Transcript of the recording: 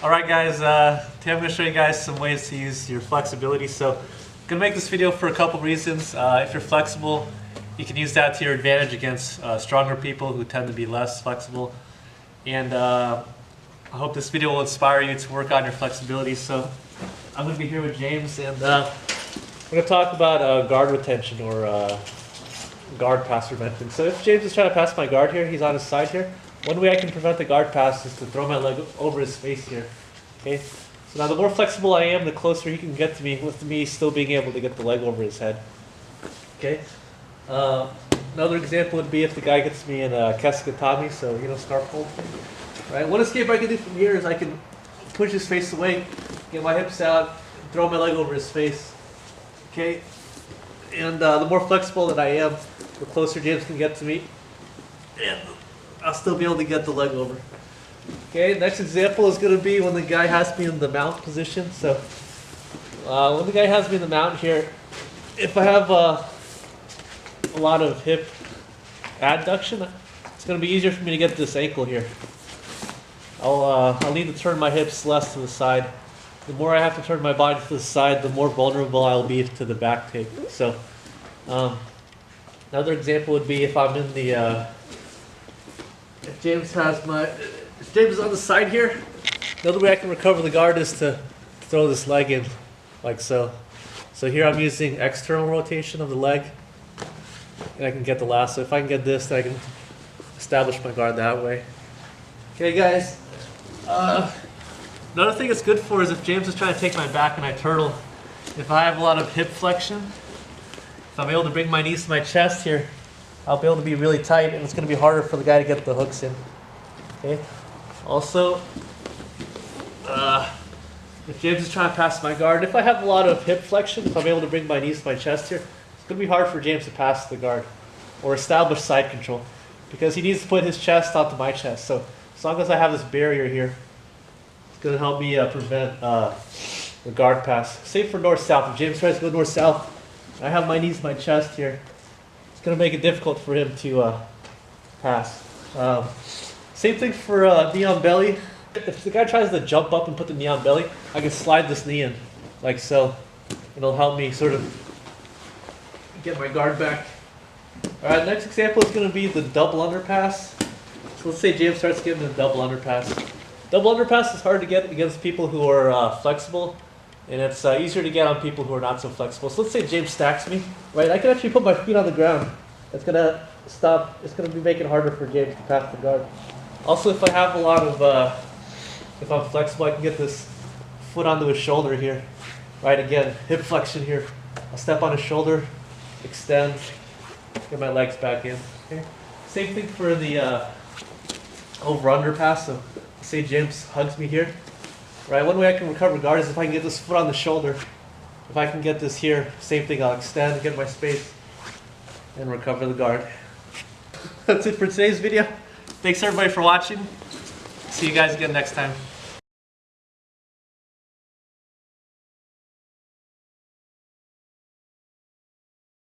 Alright guys, today I'm going to show you guys some ways to use your flexibility. So I'm going to make this video for a couple reasons. If you're flexible, you can use that to your advantage against stronger people who tend to be less flexible. And I hope this video will inspire you to work on your flexibility. So I'm going to be here with James, and we're going to talk about guard retention or guard pass prevention. So if James is trying to pass my guard here, he's on his side here. One way I can prevent the guard pass is to throw my leg over his face here. Okay. So now the more flexible I am, the closer he can get to me, with me still being able to get the leg over his head. Okay. Another example would be if the guy gets me in a kesikatami, so scarf hold. Right. One escape I can do from here is I can push his face away, get my hips out, throw my leg over his face. Okay. And the more flexible that I am, the closer James can get to me, and I'll still be able to get the leg over. Okay, next example is going to be when the guy has me in the mount position. So when the guy has me in the mount here, if I have a lot of hip adduction, it's going to be easier for me to get this ankle here. I'll need to turn my hips less to the side. The more I have to turn my body to the side, the more vulnerable I'll be to the back take. So another example would be if I'm in the if James is on the side here, another way I can recover the guard is to throw this leg in, like so. So here I'm using external rotation of the leg, and I can get the lasso. If I can get this, then I can establish my guard that way. Okay, guys. Another thing it's good for is if James is trying to take my back and I turtle, if I have a lot of hip flexion, if I'm able to bring my knees to my chest here, I'll be able to be really tight, and it's going to be harder for the guy to get the hooks in. Okay. Also, if James is trying to pass my guard, if I have a lot of hip flexion, if I'm able to bring my knees to my chest here, it's going to be hard for James to pass the guard or establish side control, because he needs to put his chest onto my chest. So as long as I have this barrier here, it's going to help me prevent the guard pass. Same for north-south. If James tries to go north-south, I have my knees to my chest here, it's going to make it difficult for him to pass. Same thing for knee on belly. If the guy tries to jump up and put the knee on belly, I can slide this knee in, like so. It'll help me sort of get my guard back. Alright, next example is going to be the double underpass. So let's say James starts getting the double underpass. Double underpass is hard to get against people who are flexible, and it's easier to get on people who are not so flexible. So let's say James stacks me, right? I can actually put my feet on the ground. It's going to stop, it's going to be making it harder for James to pass the guard. Also, if I have a lot of, if I'm flexible, I can get this foot onto his shoulder here. Right, again, hip flexion here. I'll step on his shoulder, extend, get my legs back in. Okay. Same thing for the over-under pass. So say James hugs me here. Right, one way I can recover guard is if I can get this foot on the shoulder. If I can get this here, same thing, I'll extend, get my space, and recover the guard. That's it for today's video. Thanks everybody for watching. See you guys again next time.